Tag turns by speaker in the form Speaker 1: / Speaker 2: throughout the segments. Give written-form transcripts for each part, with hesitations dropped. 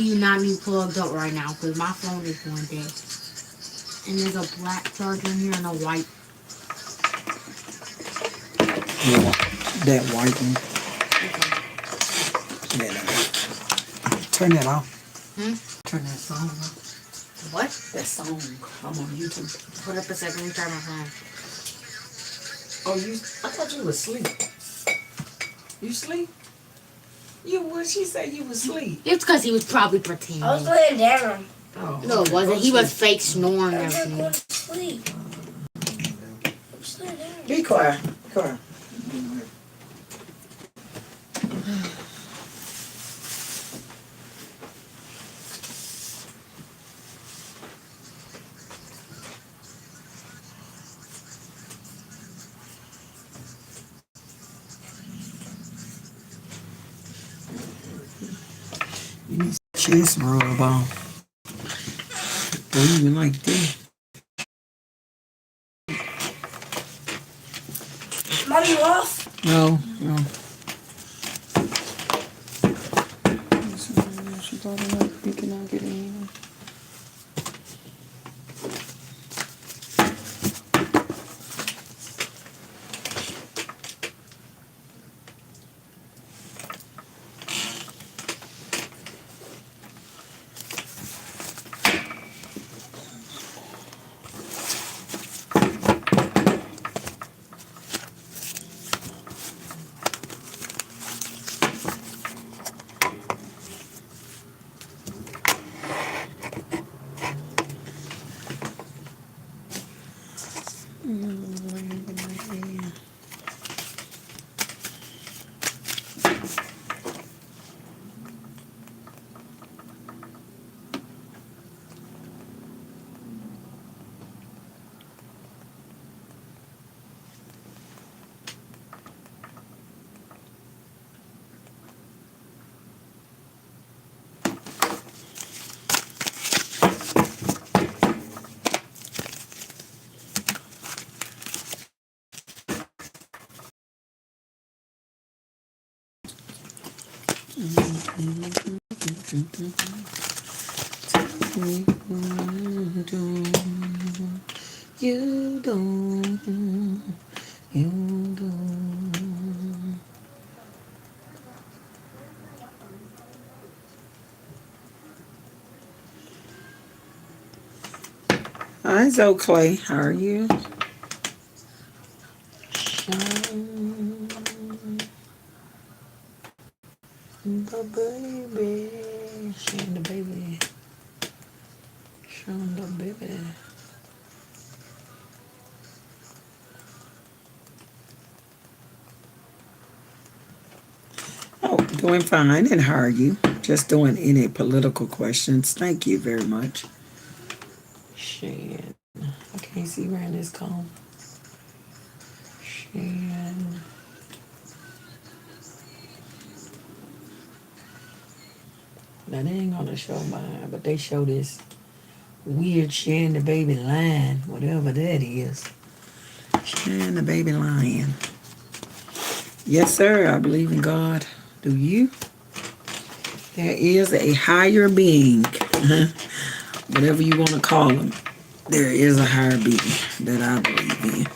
Speaker 1: do you not need plugged up right now? Because my phone is going dead. And there's a black charger in here and a white.
Speaker 2: Yeah, that white one.
Speaker 1: Okay.
Speaker 2: Yeah, turn that off. Turn that song off.
Speaker 1: What?
Speaker 2: That song. I'm on YouTube.
Speaker 1: Hold up a second. Let me turn my phone.
Speaker 2: Oh, I thought you was asleep. You sleep? You what? She said you was asleep.
Speaker 1: It's because he was probably pretending.
Speaker 3: I was laying down.
Speaker 2: Oh,
Speaker 1: No, it wasn't. He was fake snoring
Speaker 3: I
Speaker 1: and
Speaker 3: was
Speaker 1: everything.
Speaker 3: going to sleep. I was laying down.
Speaker 2: Be quiet. Quiet. You need chest rub on. Don't even like that.
Speaker 3: Mommy, you off?
Speaker 2: No. She thought about picking out getting in. You don't. Hi, Zoe Clay. How are you? The baby. Showing the baby. Showing the baby. Oh, doing fine. And how are you? Just doing any political questions. Thank you very much. Shit. I can't see around this comb. Shit. Now they ain't gonna show mine, but they show this weird sharing the baby line, whatever that is. Sharing the baby lion. Yes, sir. I believe in God. Do you? There is a higher being, whatever you want to call him. There is a higher being that I believe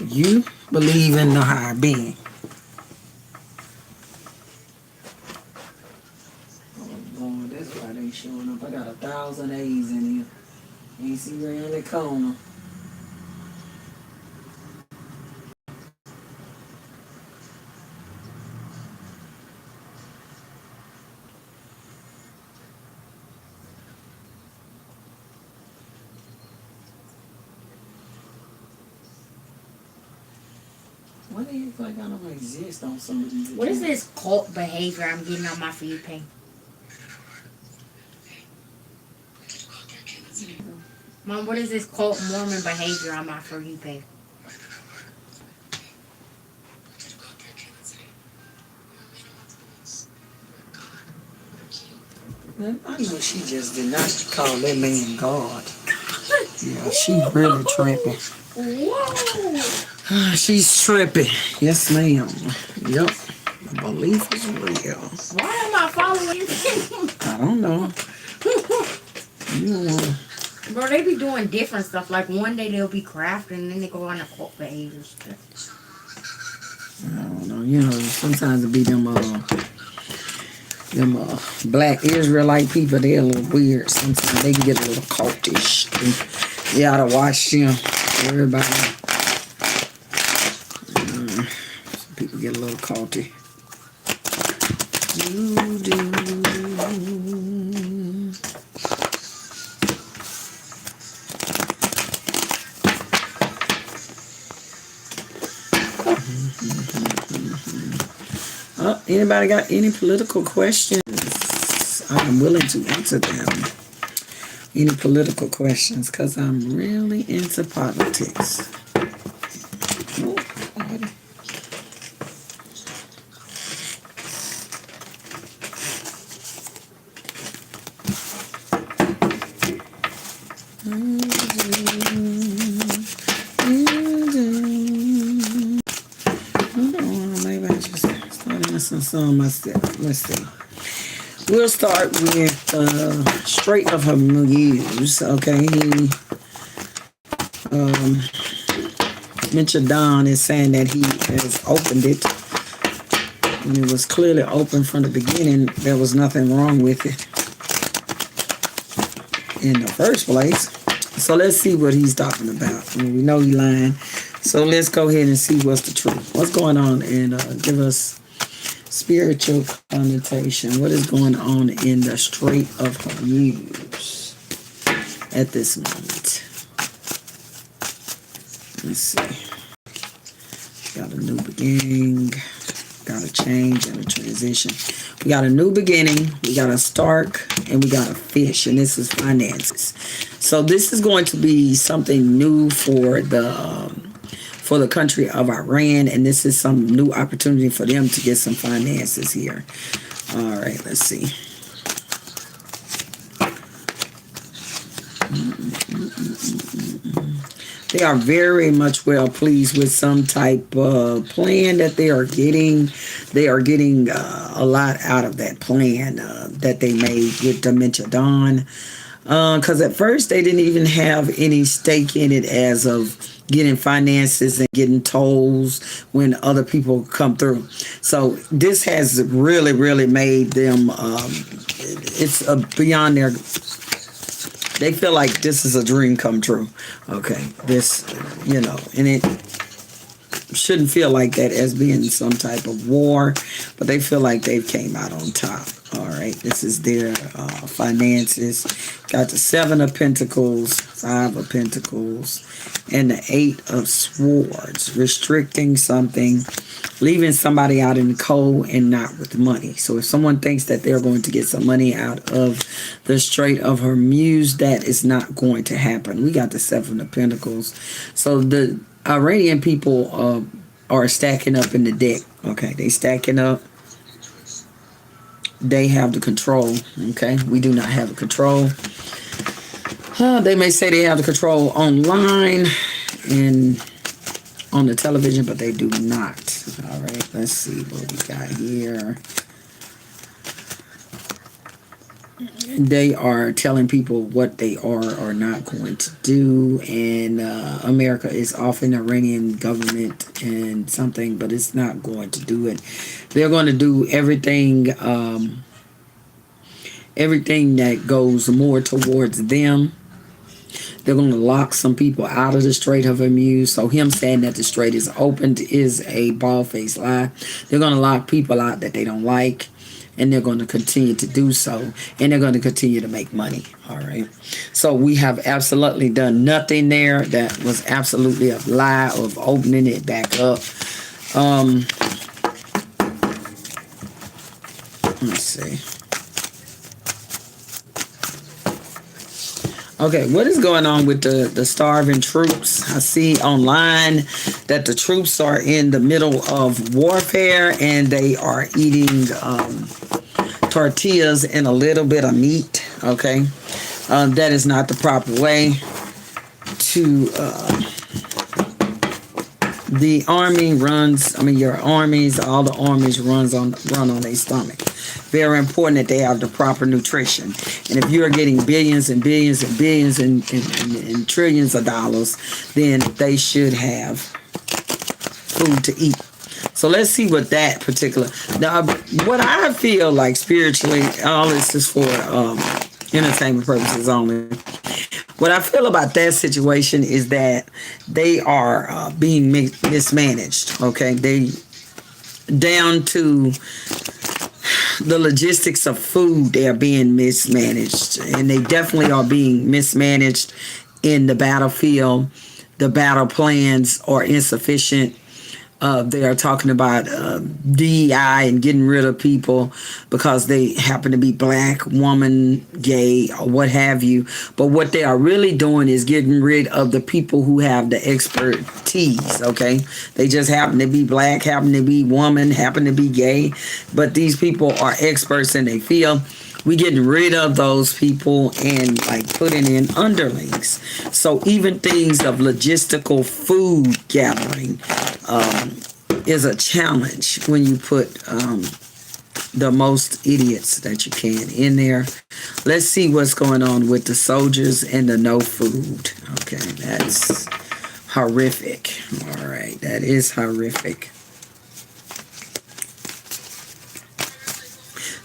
Speaker 2: in. You believe in the higher being. Oh Lord, that's why they showing up. I got 1,000 A's in here. Ain't see around the corner. Why do you feel like I don't exist on some of these?
Speaker 1: What is this cult behavior I'm getting on my For You page? Mom, what is this cult Mormon behavior on my For You page?
Speaker 2: I know she just did not call that man God. Yeah, she really tripping.
Speaker 1: Whoa!
Speaker 2: She's tripping. Yes, ma'am. Yep. Belief is real.
Speaker 1: Why am I following you?
Speaker 2: I don't know. You don't want to.
Speaker 1: Bro, they be doing different stuff. Like one day they'll be crafting and then they go on a cult behavior stuff.
Speaker 2: I don't know. You know, sometimes it be them black Israelite people. They're a little weird. Sometimes they can get a little cultish. And you gotta watch them. Everybody. Some people get a little culty. Anybody got any political questions? I'm willing to answer them. Any political questions? Because I'm really into politics. Oh, Lord. Maybe I just started listening to some myself. Let's see. We'll start with Strait of Hermuz. Okay, Dementia Dad is saying that he has opened it. And it was clearly open from the beginning. There was nothing wrong with it in the first place. So let's see what he's talking about. I mean, we know he's lying. So let's go ahead and see what's the truth. What's going on, and give us spiritual connotation. What is going on in the Strait of Hermuz at this moment? Let's see. Got a new beginning. Got a change and a transition. We got a new beginning. We got a start, and we got a fish, and this is finances. So this is going to be something new for the country of Iran, and this is some new opportunity for them to get some finances here. All right, let's see. They are very much well pleased with some type of plan that they are getting. They are getting a lot out of that plan that they made with Dementia Dad. Because at first they didn't even have any stake in it as of getting finances and getting tolls when other people come through. So this has really, really made them, it's beyond their, they feel like this is a dream come true. Okay, this, you know, and it shouldn't feel like that as being some type of war, but they feel like they've came out on top. All right, this is their finances. Got the 7 of Pentacles, 5 of Pentacles, and the 8 of Swords. Restricting something, leaving somebody out in the cold and not with money. So if someone thinks that they're going to get some money out of the Strait of Hermuz, that is not going to happen. We got the 7 of Pentacles. So the Iranian people are stacking up in the deck. Okay, they stacking up. They have the control. Okay, we do not have the control. They may say they have the control online and on the television, but they do not. All right, let's see what we got here. They are telling people what they are not going to do, and America is offering the Iranian government and something, but it's not going to do it. They're going to do everything, everything that goes more towards them. They're going to lock some people out of the Strait of Hermuz. So him saying that the strait is opened is a bald-faced lie. They're going to lock people out that they don't like, and they're going to continue to do so, and they're going to continue to make money. All right. So we have absolutely done nothing there. That was absolutely a lie of opening it back up. Let's see. Okay, what is going on with the starving troops? I see online that the troops are in the middle of warfare and they are eating tortillas and a little bit of meat. Okay, that is not the proper way to The army runs, your armies, all the armies run on their stomach. Very important that they have the proper nutrition. And if you're getting billions and billions and billions and trillions of dollars, then they should have food to eat. So let's see what that particular, now, what I feel like spiritually, all this is for entertainment purposes only. What I feel about that situation is that they are being mismanaged. Okay, they down to the logistics of food. They are being mismanaged, and they definitely are being mismanaged in the battlefield. The battle plans are insufficient. They are talking about DEI and getting rid of people because they happen to be black, woman, gay, or what have you. But what they are really doing is getting rid of the people who have the expertise, okay? They just happen to be black, happen to be woman, happen to be gay. But these people are experts in their field. We getting rid of those people and like putting in underlings. So even things of logistical food gathering is a challenge when you put the most idiots that you can in there. Let's see what's going on with the soldiers and the no food. Okay, that's horrific. All right, that is horrific.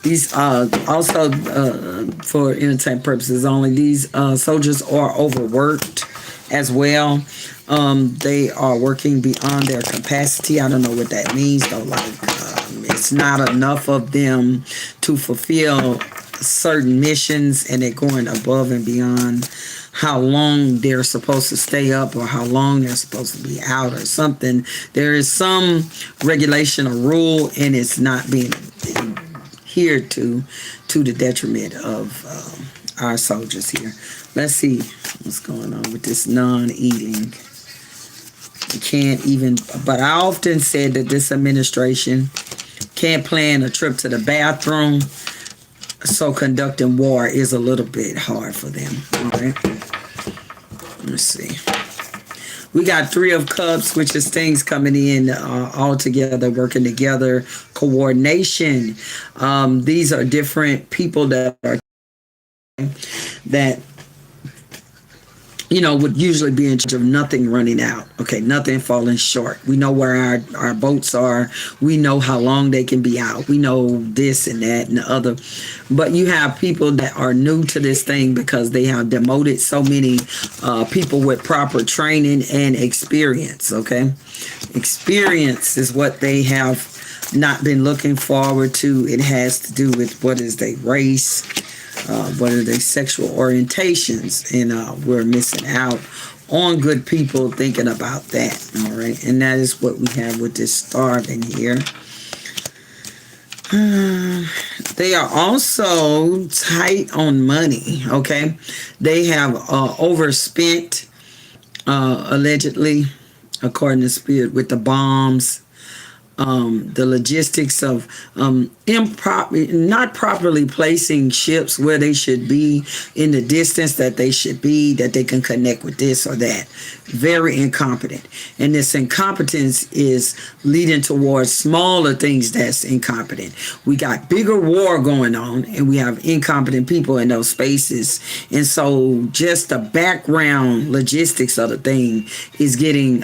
Speaker 2: These also for entertainment purposes only. These soldiers are overworked as well. They are working beyond their capacity. I don't know what that means though. Like it's not enough of them to fulfill certain missions, and they're going above and beyond how long they're supposed to stay up or how long they're supposed to be out or something. There is some regulation or rule, and it's not being adhered to the detriment of our soldiers here. Let's see what's going on with this non-eating. You can't even, but I often said that this administration can't plan a trip to the bathroom, so conducting war is a little bit hard for them. All right, let's see. We got Three of Cups, which is things coming in all together, working together, coordination. These are different people that are would usually be in charge of nothing running out. Okay, nothing falling short. We know where our boats are. We know how long they can be out. We know this and that and the other. But you have people that are new to this thing because they have demoted so many people with proper training and experience. Okay, experience is what they have not been looking forward to. It has to do with what is their race, what are their sexual orientations, and we're missing out on good people thinking about that. All right, and that is what we have with this starving here. They are also tight on money. Okay, they have overspent allegedly, according to Spirit, with the bombs. The logistics of not properly placing ships where they should be in the distance that they should be, that they can connect with this or that. Very incompetent. And this incompetence is leading towards smaller things that's incompetent. We got bigger war going on, and we have incompetent people in those spaces. And so just the background logistics of the thing is getting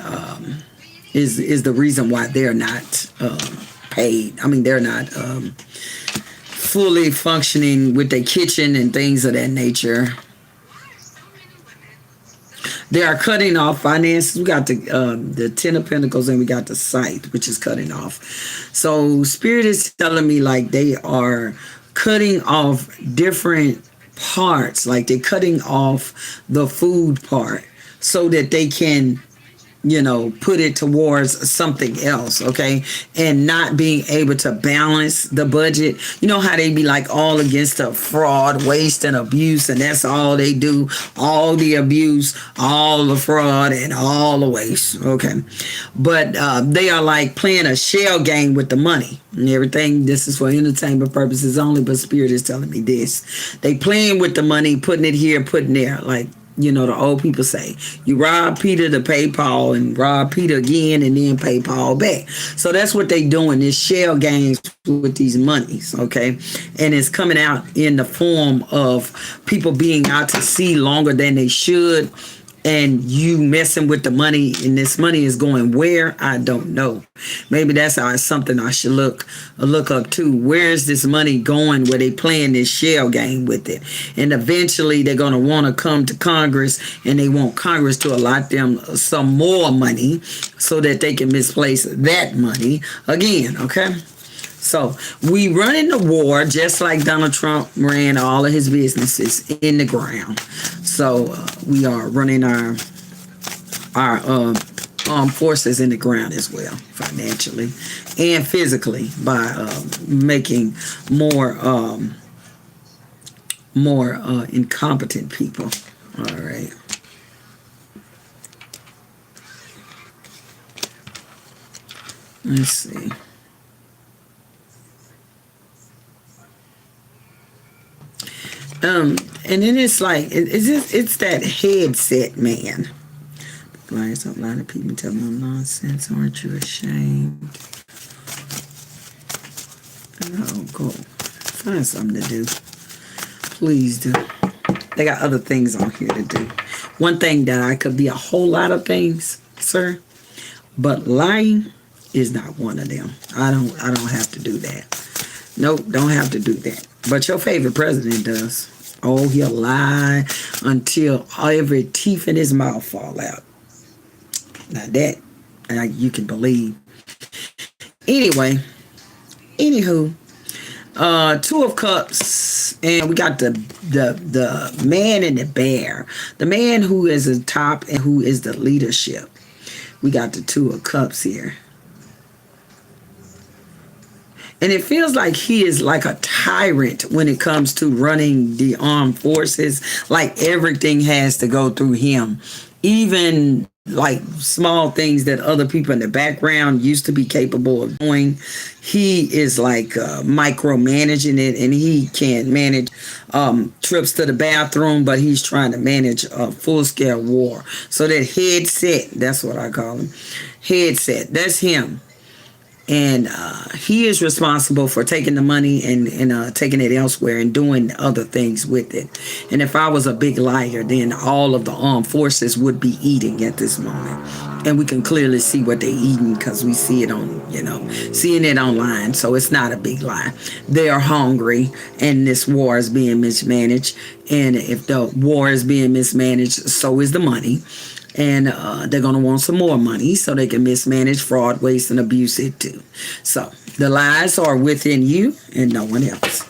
Speaker 2: is the reason why they're not paid. I mean, they're not fully functioning with their kitchen and things of that nature. They are cutting off finances. We got the Ten of Pentacles, and we got the Scythe, which is cutting off. So Spirit is telling me like they are cutting off different parts, like they're cutting off the food part so that they can put it towards something else, okay? And not being able to balance the budget. You know how they be like all against the fraud, waste, and abuse, and that's all they do. All the abuse, all the fraud, and all the waste, okay? But they are like playing a shell game with the money and everything. This is for entertainment purposes only, but Spirit is telling me this. They playing with the money, putting it here, putting there, like, You know, the old people say, you rob Peter to pay Paul and rob Peter again and then pay Paul back. So that's what they doing, this shell games with these monies, okay? And it's coming out in the form of people being out to sea longer than they should, and you messing with the money, and this money is going where? I don't know. Maybe that's something I should look up too. Where is this money going where they playing this shell game with it? And eventually they're going to want to come to Congress, and they want Congress to allot them some more money so that they can misplace that money again, okay? So we running the war just like Donald Trump ran all of his businesses in the ground. So we are running our armed forces in the ground as well, financially and physically, by making more incompetent people. All right. Let's see. And then it's like it's that headset, man. Lies a lot of people tell me I'm nonsense. Aren't you ashamed? Oh, go find something to do. Please do. They got other things on here to do. One thing that I could be a whole lot of things, sir, but lying is not one of them. I don't have to do that. Nope, don't have to do that. But your favorite president does. Oh, he'll lie until every teeth in his mouth fall out. Now that you can believe. Anyway, anywho, Two of Cups, and we got the man and the bear. The man who is the top and who is the leadership. We got the Two of Cups here. And it feels like he is like a tyrant when it comes to running the armed forces. Like everything has to go through him. Even like small things that other people in the background used to be capable of doing. He is like micromanaging it, and he can't manage trips to the bathroom, but he's trying to manage a full-scale war. So that headset, that's what I call him. Headset, that's him. And he is responsible for taking the money and taking it elsewhere and doing other things with it. And if I was a big liar, then all of the armed forces would be eating at this moment. And we can clearly see what they're eating because we see it on, seeing it online. So it's not a big lie. They are hungry, and this war is being mismanaged. And if the war is being mismanaged, so is the money. And they're going to want some more money so they can mismanage, fraud, waste, and abuse it too. So the lies are within you and no one else.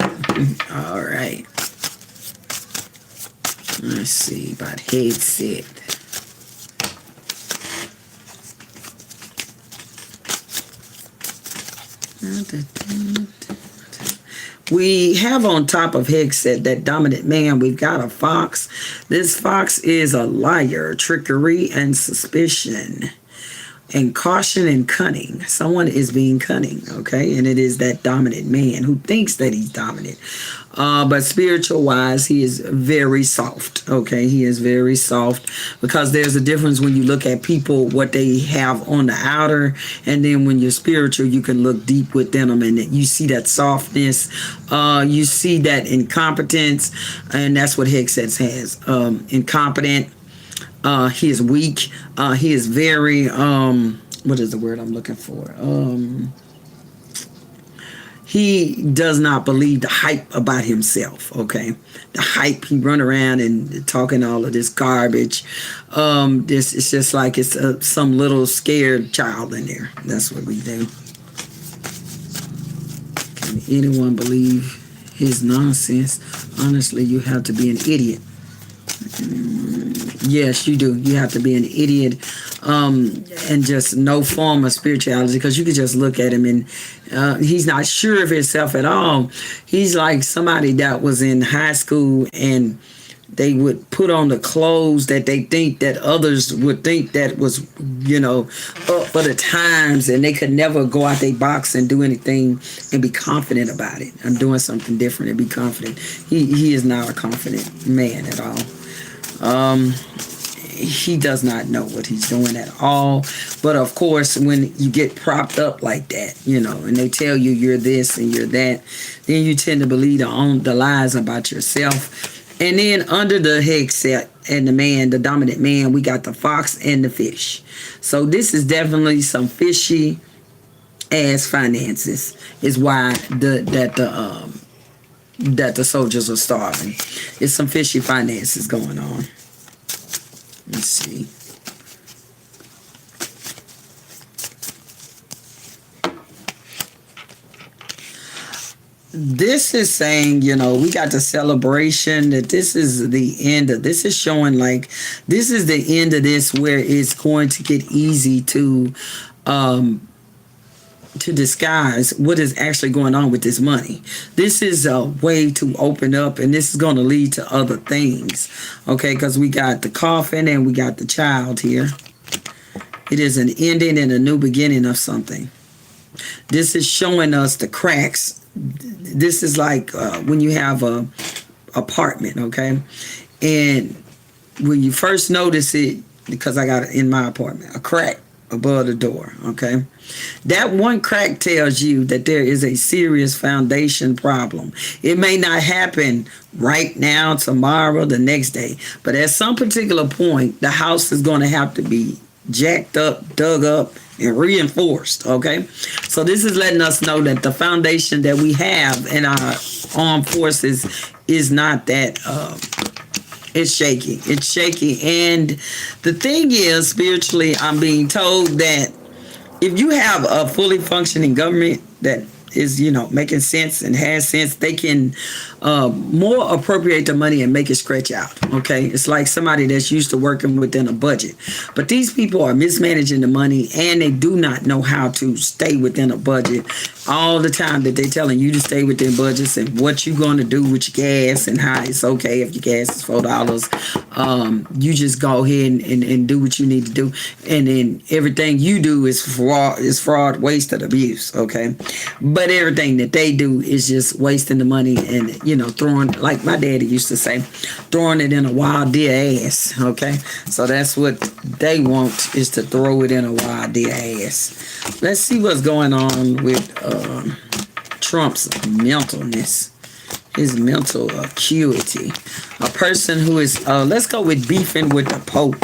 Speaker 2: All right. Let's see about headset. We have on top of headset that dominant man, we've got a fox. This fox is a liar, trickery, and suspicion, and caution and cunning. Someone is being cunning, okay? And it is that dominant man who thinks that he's dominant. But spiritual wise, he is very soft, okay? He is very soft, because there's a difference when you look at people, what they have on the outer, and then when you're spiritual, you can look deep within them, and you see that softness, you see that incompetence, and that's what Hegsets has. Incompetent, he is weak, he is very, what is the word I'm looking for? He does not believe the hype about himself, okay? The hype, he run around and talking all of this garbage. This it's just like it's some little scared child in there. That's what we do. Can anyone believe his nonsense? Honestly, you have to be an idiot. Yes, you do. You have to be an idiot and just no form of spirituality, because you could just look at him and he's not sure of himself at all. He's like somebody that was in high school and they would put on the clothes that they think that others would think that was, up for the times, and they could never go out their box and do anything and be confident about it. I'm doing something different and be confident. He is not a confident man at all. He does not know what he's doing at all. But of course, when you get propped up like that, and they tell you you're this and you're that, then you tend to believe the lies about yourself. And then under the headset and the dominant man, we got the fox and the fish. So this is definitely some fishy ass finances. Is why that the soldiers are starving. It's some fishy finances going on. Let's see. This is saying, we got the celebration that this is the end of this is showing like this is the end of this where it's going to get easy to disguise what is actually going on with this money. This is a way to open up, and this is going to lead to other things. Okay, because we got the coffin and we got the child here. It is an ending and a new beginning of something. This is showing us the cracks. This is like when you have a apartment, okay? And when you first notice it, because I got it in my apartment, a crack above the door, okay? That one crack tells you that there is a serious foundation problem. It may not happen right now, tomorrow, the next day, but at some particular point, the house is going to have to be jacked up, dug up, and reinforced, okay? So this is letting us know that the foundation that we have in our armed forces is not that it's shaky. It's shaky. And the thing is, spiritually, I'm being told that if you have a fully functioning government that is, making sense and has sense, they can more appropriate the money and make it stretch out, okay? It's like somebody that's used to working within a budget. But these people are mismanaging the money, and they do not know how to stay within a budget. All the time that they're telling you to stay within budgets and what you're going to do with your gas and how it's okay if your gas is $4. You just go ahead and do what you need to do. And then everything you do is fraud, waste, and abuse, okay? But everything that they do is just wasting the money and, throwing, like my daddy used to say, throwing it in a wild deer ass, okay? So that's what they want, is to throw it in a wild deer ass. Let's see what's going on with Trump's mentalness, his mental acuity. A person who is, let's go with beefing with the Pope.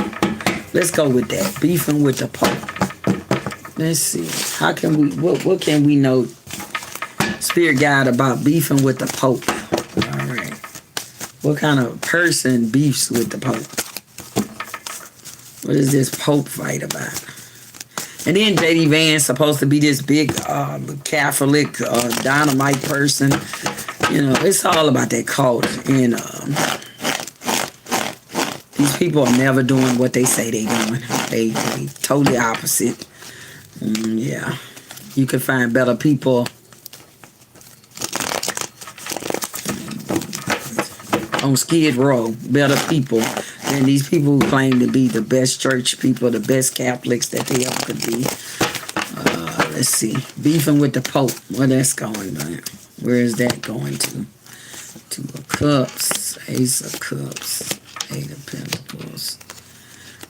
Speaker 2: Let's go with that, beefing with the Pope. Let's see, how can we, what can we know, Spirit Guide, about beefing with the Pope? All right. What kind of person beefs with the Pope? What is this Pope fight about? And then J.D. Vance supposed to be this big Catholic dynamite person. It's all about that cult. And these people are never doing what they say they're doing. They totally opposite. Yeah. You can find better people on Skid Row, better people than these people who claim to be the best church people, the best Catholics that they ever could be. Let's see. Beefing with the Pope. Where that's going, man? Where is that going to? Two of Cups, Ace of Cups, Eight of Pentacles,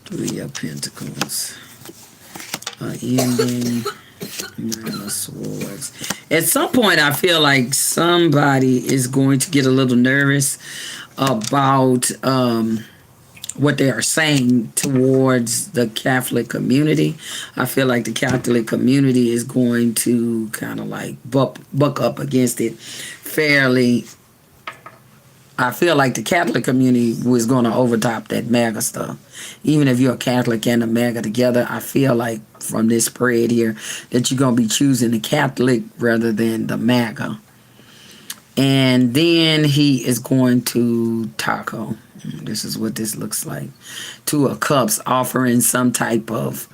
Speaker 2: Three of Pentacles, ending, Nine of Swords. At some point, I feel like somebody is going to get a little nervous about what they are saying towards the Catholic community. I feel like the Catholic community is going to kind of like buck up against it fairly. I feel like the Catholic community was going to overtop that MAGA stuff. Even if you're a Catholic and a MAGA together, I feel like from this spread here that you're going to be choosing the Catholic rather than the MAGA. And then he is going to Taco. This is what this looks like. Two of Cups, offering some type of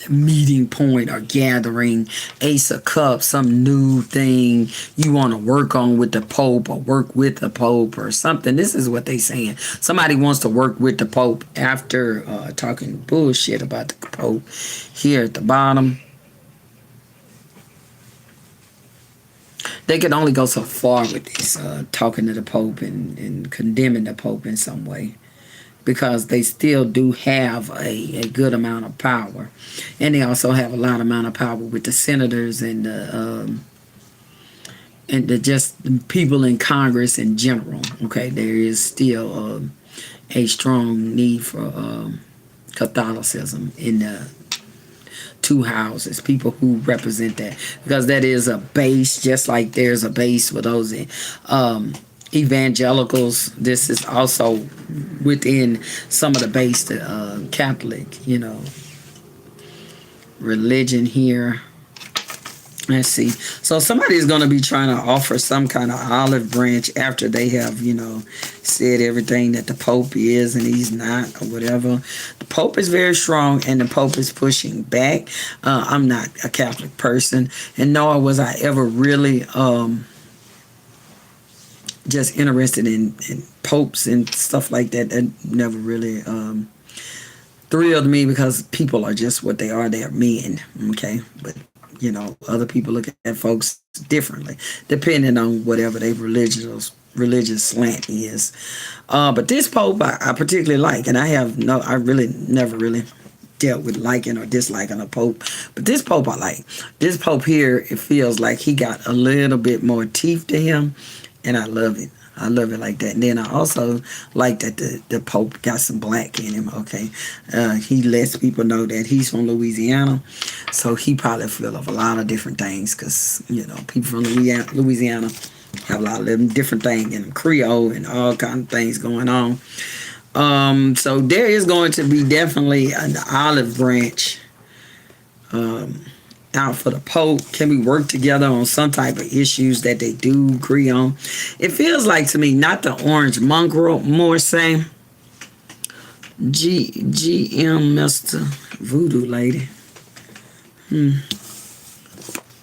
Speaker 2: meeting point or gathering. Ace of Cups, some new thing you want to work on with the Pope or work with the Pope or something. This is what they saying. Somebody wants to work with the Pope after talking bullshit about the Pope. Here at the bottom, they could only go so far with this, talking to the Pope and condemning the Pope in some way, because they still do have a good amount of power, and they also have a lot amount of power with the senators and the just people in Congress in general. Okay, there is still a strong need for Catholicism in the two houses, people who represent that, because that is a base, just like there's a base for those evangelicals. This is also within some of the base, the Catholic, religion here. Let's see. So somebody's going to be trying to offer some kind of olive branch after they have, said everything that the Pope is and he's not, or whatever. The Pope is very strong, and the Pope is pushing back. I'm not a Catholic person, and nor was I ever really just interested in popes and stuff like that. That never really thrilled me, because people are just what they are. They are men, okay? But other people look at folks differently, depending on whatever their religious slant is. But this Pope I particularly like, and I really never really dealt with liking or disliking a Pope. But this Pope I like. This Pope here, it feels like he got a little bit more teeth to him, and I love it. I love it like that. And then I also like that the Pope got some black in him, okay? He lets people know that he's from Louisiana, so he probably feel of a lot of different things, because, people from Louisiana have a lot of them different things in them, Creole and all kind of things going on. So there is going to be definitely an olive branch out for the Pope. Can we work together on some type of issues that they do agree on? It feels like to me, not the orange mongrel, more say GM Mr. Voodoo Lady.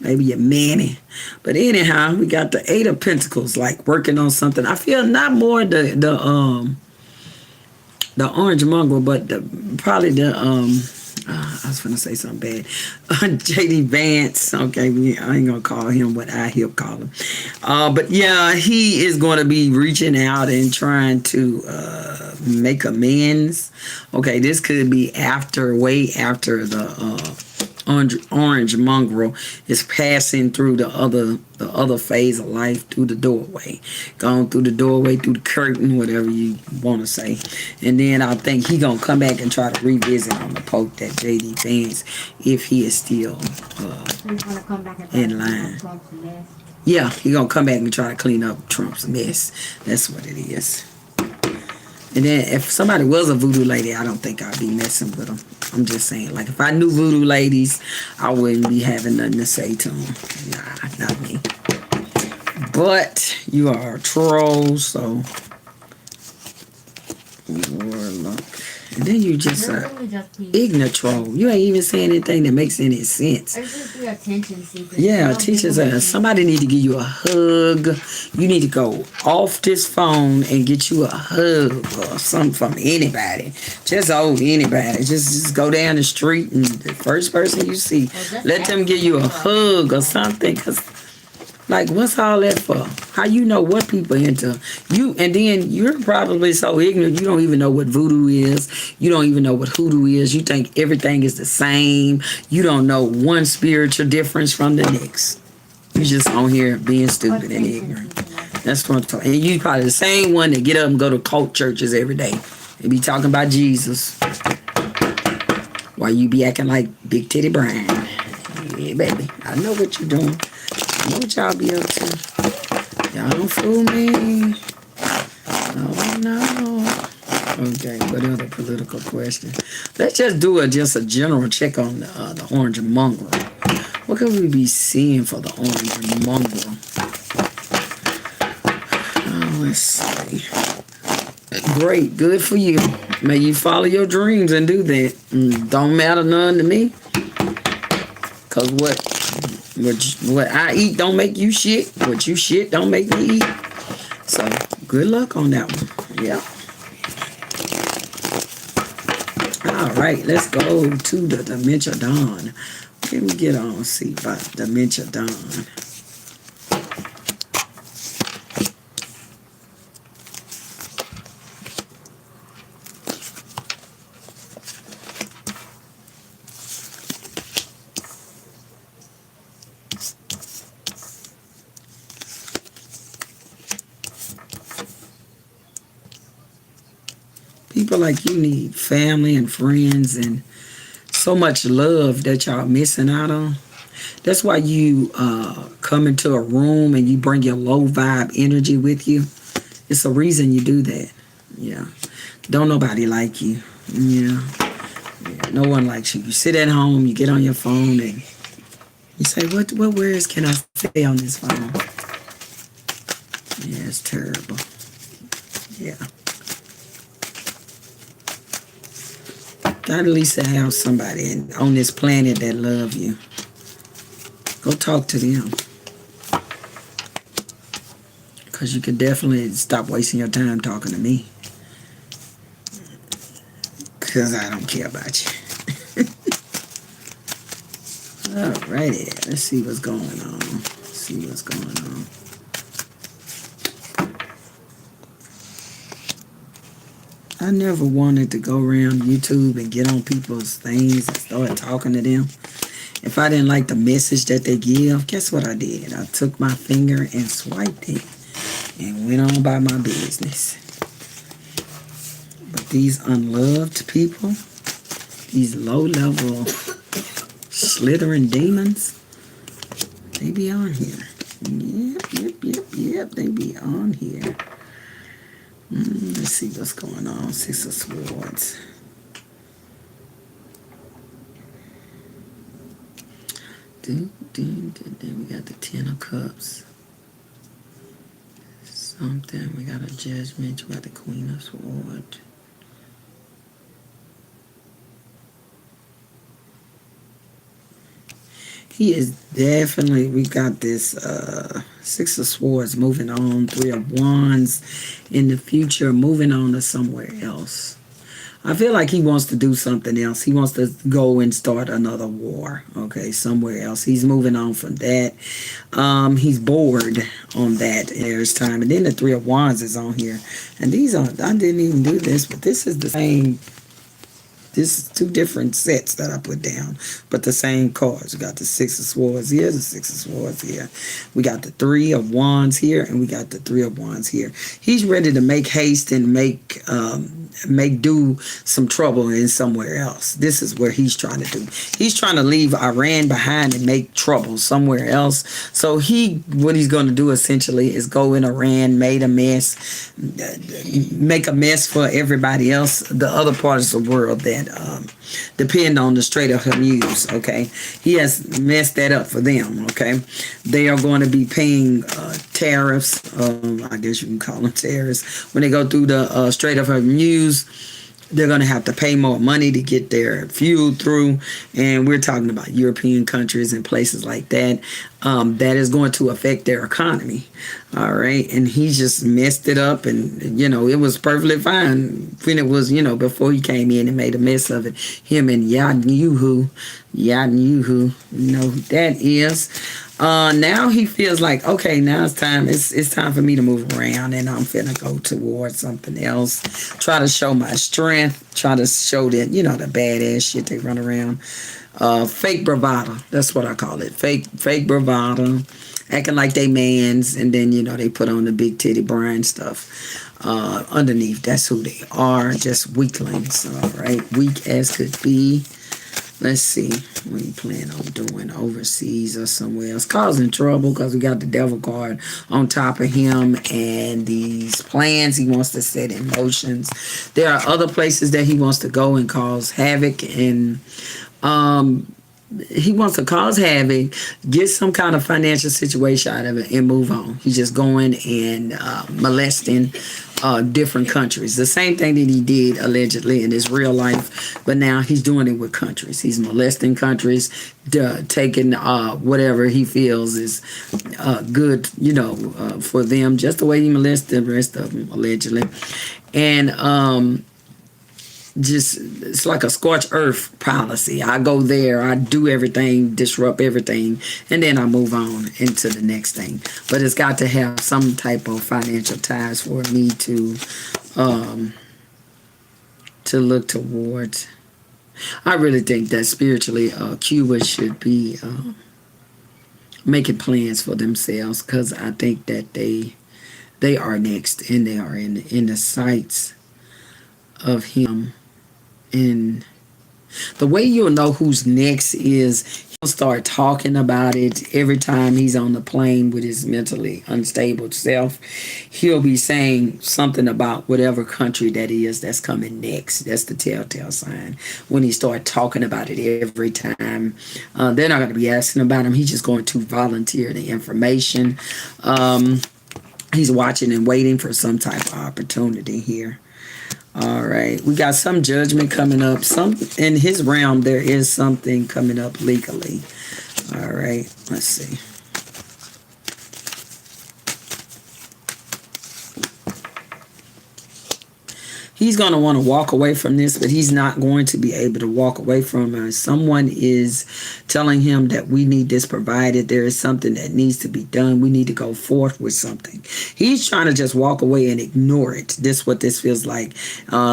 Speaker 2: Maybe a Manny. But anyhow, we got the Eight of Pentacles, like working on something. I feel not more the orange mongrel, but probably the I was going to say something bad. JD Vance. Okay, I ain't going to call him what I hear call him. But yeah, he is going to be reaching out and trying to make amends. Okay, this could be way after the orange mongrel is passing through the other phase of life, through the doorway, gone through the doorway, through the curtain, whatever you want to say. And then I think he gonna come back and try to revisit on the Pope, that JD Vance, if he is still in line. Yeah, he gonna come back and try to clean up Trump's mess. That's what it is. And then if somebody was a voodoo lady, I don't think I'd be messing with them. I'm just saying, like, if I knew voodoo ladies, I wouldn't be having nothing to say to them. Nah, not me. But you are a troll, so warlock. And then you just ignorant troll. You ain't even saying anything that makes any sense.
Speaker 1: It's just the attention seeker.
Speaker 2: Yeah, attention. Somebody need to give you a hug. You need to go off this phone and get you a hug or something from anybody. Just anybody. Just go down the street and the first person you see, let them give you a hug or something. Cause like, what's all that for? How you know what people into? And then you're probably so ignorant, you don't even know what voodoo is. You don't even know what hoodoo is. You think everything is the same. You don't know one spiritual difference from the next. You just on here being stupid and ignorant. That's what I'm talking. And you probably the same one that get up and go to cult churches every day and be talking about Jesus, while you be acting like Big Titty Brian. Yeah, baby, I know what you're doing. I know what y'all be up to. Y'all don't fool me. No. Okay, what other political question? Let's just do a general check on the orange mongrel. What could we be seeing for the orange mongrel? Let's see. Great, good for you. May you follow your dreams and do that. Don't matter none to me. Cause what I eat don't make you shit. What you shit don't make me eat. So good luck on that one. Yeah. All right, let's go to the Dementia Dawn. Let me get on, see about Dementia Dawn. People like you need family and friends and so much love that y'all missing out on. That's why you come into a room and you bring your low vibe energy with you. It's a reason you do that. Yeah. Don't nobody like you. Yeah. No one likes you. You sit at home, you get on your phone and you say, what words can I say on this phone? Yeah, it's terrible. Yeah. Got at least to have somebody on this planet that love you. Go talk to them. Because you could definitely stop wasting your time talking to me. Because I don't care about you. Alrighty. Let's see what's going on. I never wanted to go around YouTube and get on people's things and start talking to them. If I didn't like the message that they give, guess what I did? I took my finger and swiped it and went on by my business. But these unloved people, these low-level slithering demons, they be on here. Yep, they be on here. Let's see what's going on. Six of Swords. Then we got the Ten of Cups. Something. We got a Judgment. We got the Queen of Swords. He is definitely, we got this Six of Swords moving on, Three of Wands in the future, moving on to somewhere else. I feel like he wants to do something else. He wants to go and start another war, okay, somewhere else. He's moving on from that. He's bored on that. There's time. And then the Three of Wands is on here. And these are, I didn't even do this, but this is the same. This is two different sets that I put down, but the same cards. We got the Six of Swords here, the Six of Swords here. We got the Three of Wands here, and we got the Three of Wands here. He's ready to make haste and make do some trouble in somewhere else. This is where he's trying to do. He's trying to leave Iran behind and make trouble somewhere else. So what he's going to do essentially is go in Iran, make a mess for everybody else, the other parts of the world that depend on the Strait of Hermuz, okay? He has messed that up for them, okay? They are going to be paying tariffs, I guess you can call them tariffs, when they go through the Strait of Hermuz. They're going to have to pay more money to get their fuel through. And we're talking about European countries and places like that. That is going to affect their economy. All right. And he just messed it up. And, it was perfectly fine when it was, before he came in and made a mess of it. Him and Yadnyuhu, who that is. Now he feels like, okay, now it's time. It's time for me to move around, and I'm finna go towards something else. Try to show my strength. Try to show that, the badass shit they run around. Fake bravado. That's what I call it. Fake bravado. Acting like they mans, and then, they put on the big titty Brian stuff. Underneath, that's who they are. Just weaklings. All right. Weak as could be. Let's see what you plan on doing overseas or somewhere else. Causing trouble because we got the devil card on top of him and these plans he wants to set in motions. There are other places that he wants to go and cause havoc, and he wants to cause havoc, get some kind of financial situation out of it, and move on. He's just going and molesting different countries. The same thing that he did allegedly in his real life, but now he's doing it with countries. He's molesting countries, taking whatever he feels is good, for them, just the way he molested the rest of them allegedly. And it's like a scorched earth policy. I go there, I do everything, disrupt everything, and then I move on into the next thing. But it's got to have some type of financial ties for me to look towards. I really think that spiritually, Cuba should be making plans for themselves, because I think that they are next, and they are in the sights of him. And the way you'll know who's next is he'll start talking about it every time he's on the plane with his mentally unstable self. He'll be saying something about whatever country that is that's coming next. That's the telltale sign when he starts talking about it every time. They're not going to be asking about him. He's just going to volunteer the information. He's watching and waiting for some type of opportunity here. All right, we got some judgment coming up. Some in his realm, there is something coming up legally. All right, let's see. He's going to want to walk away from this, but he's not going to be able to walk away from it. Someone is telling him that we need this provided. There is something that needs to be done. We need to go forth with something. He's trying to just walk away and ignore it. This is what this feels like.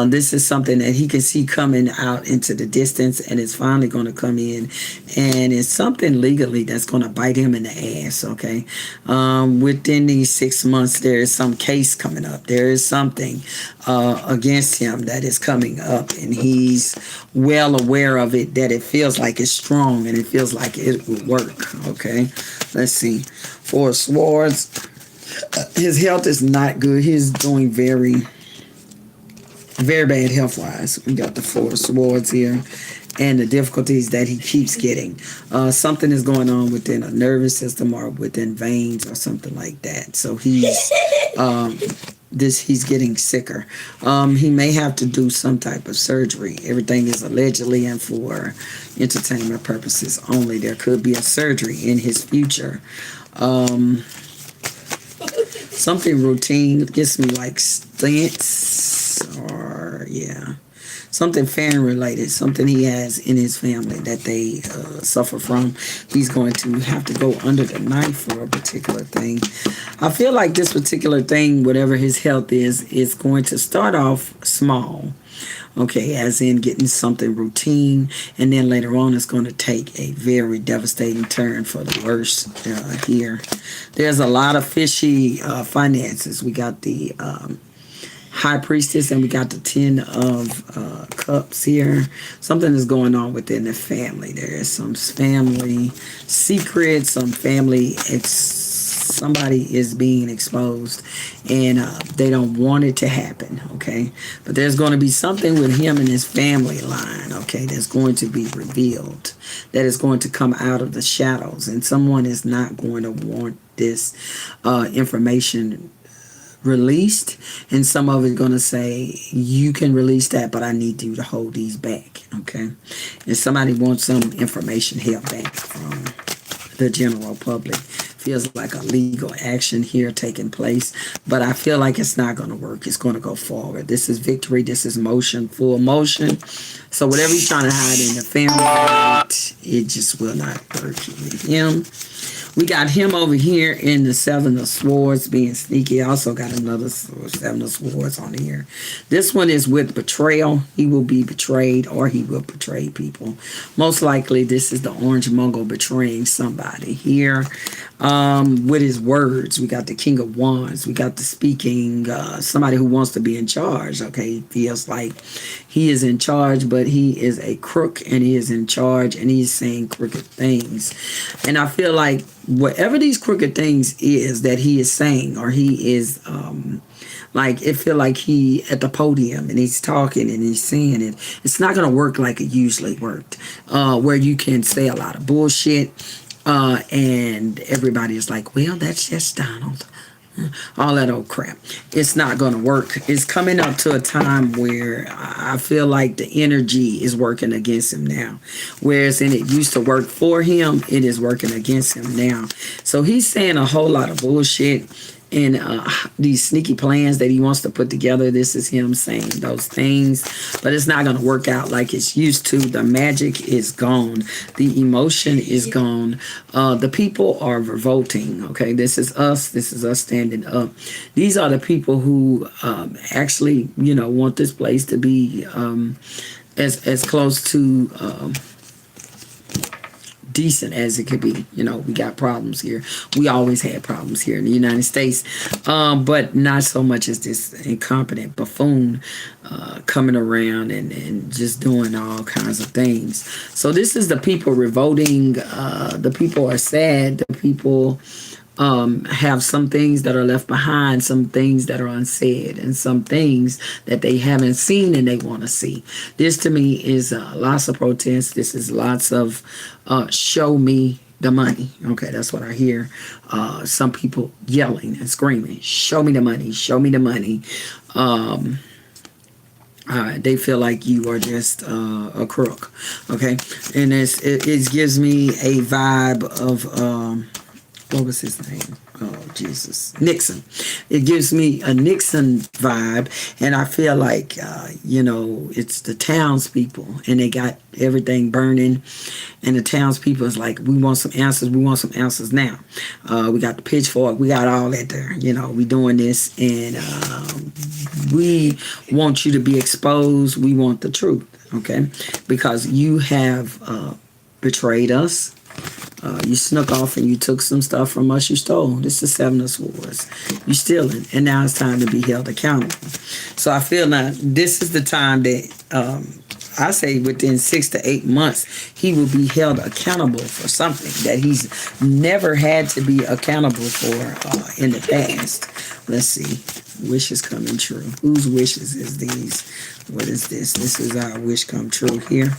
Speaker 2: This is something that he can see coming out into the distance, and it's finally going to come in. And it's something legally that's going to bite him in the ass, okay? Within these 6 months, there is some case coming up. There is something against him that is coming up, and he's well aware of it, that it feels like it's strong and it feels like it will work. Okay, let's see. Four of Swords. His health is not good. He's doing very bad health wise. We got the Four of Swords here, and the difficulties that he keeps getting. Something is going on within a nervous system or within veins or something like that. So he's he's getting sicker. He may have to do some type of surgery. Everything is allegedly and for entertainment purposes only. There could be a surgery in his future. Something routine gets me like stents or something family related, something he has in his family that they suffer from. He's going to have to go under the knife for a particular thing. I feel like this particular thing, whatever his health is going to start off small. Okay, as in getting something routine, and then later on it's going to take a very devastating turn for the worse here. There's a lot of fishy finances. We got the High Priestess, and we got the 10 of Cups here. Something is going on within the family. There is some family secrets, some family somebody is being exposed, and they don't want it to happen, okay? But there's going to be something with him and his family line, okay, that's going to be revealed, that is going to come out of the shadows, and someone is not going to want this information released, and some of it going to say, you can release that, but I need you to hold these back, okay? And somebody wants some information held back from the general public. Feels like a legal action here taking place, but I feel like it's not going to work. It's going to go forward. This is victory. This is motion, full motion. So whatever he's trying to hide in the family, it just will not work with him. We got him over here in the Seven of Swords being sneaky. I also got another Seven of Swords on here. This one is with betrayal. He will be betrayed, or he will betray people. Most likely this is the Orange Mongol betraying somebody here. With his words, we got the King of Wands. We got the speaking, somebody who wants to be in charge. Okay, he feels like he is in charge, but he is a crook, and he is in charge, and he's saying crooked things. And I feel like whatever these crooked things is that he is saying, or he is like, it feel like he at the podium and he's talking and he's saying it, it's not going to work like it usually worked, where you can say a lot of bullshit and everybody is like, well, that's just Donald. All that old crap. It's not going to work. It's coming up to a time where I feel like the energy is working against him now. Whereas it used to work for him, it is working against him now. So he's saying a whole lot of bullshit. And these sneaky plans that he wants to put together, this is him saying those things. But it's not going to work out like it's used to. The magic is gone. The emotion is gone. The people are revolting, okay? This is us. This is us standing up. These are the people who actually, want this place to be as close to decent as it could be. You know, we got problems here. We always had problems here in the United States, but not so much as this incompetent buffoon coming around and just doing all kinds of things. So this is the people revolting. The people are sad. The people have some things that are left behind, some things that are unsaid, and some things that they haven't seen and they want to see. This to me is lots of protests. This is lots of show me the money. Okay, that's what I hear. Some people yelling and screaming, show me the money, show me the money. They feel like you are just a crook. Okay, and it gives me a vibe of what was his name? Oh, Jesus. Nixon. It gives me a Nixon vibe, and I feel like, you know, it's the townspeople, and they got everything burning, and the townspeople is like, we want some answers. We want some answers now. We got the pitchfork. We got all that there. You know, we doing this, and we want you to be exposed. We want the truth, okay? Because you have betrayed us. You snuck off and you took some stuff from us. You stole. This is Seven of Swords. You stealing, and now it's time to be held accountable. So I feel now this is the time that I say within 6 to 8 months he will be held accountable for something that he's never had to be accountable for in the past. Let's see. Wishes coming true. Whose wishes is these? What is this? This is our wish come true here,